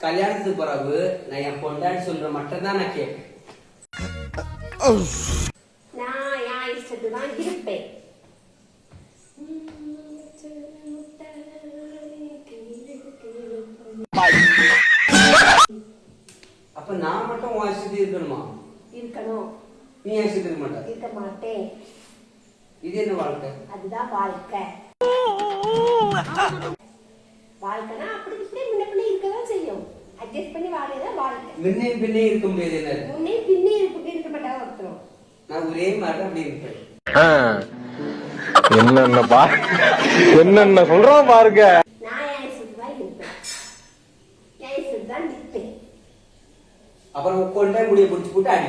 கல்யாணத்துக்கு பிறகு நான் என் பொண்டாடி சொல்ற மட்டும் தான் நான் கேட்பேன். நான் என் இஷ்டத்துக்கு தான் இருப்பேன். அப்ப நான் மட்டும் உன் இஷ்டத்துக்கு இருக்கணுமா? இருக்கணும். நீ என் இஷ்டத்துக்கு இருக்க மாட்டேன். இருக்க மாட்டேன். இது என்ன வாழ்க்கை? அதுதான் வாழ்க்கை. வாழ்க்கைனா அப்படி இப்படி முன்ன பின்னே இருக்கதான் செய்யும். அட்ஜஸ்ட் பண்ணி வாழதான் வாழ்க்கை. முன்னே பின்னே இருக்க முடியாது. என்ன முன்னே பின்னே இருக்க மாட்டாங்க ஒருத்தரும். நான் ஒரே மாதிரி அப்படி இருப்பேன். என்னென்ன சொல்றோம் பாருங்க. நான் என் இஷ்டத்துக்கு தான் இருப்பேன். என் இஷ்டத்துக்கு தான் நிற்பேன். அப்புறம் கொண்டே முடிய பிடிச்சி போட்டு அடி.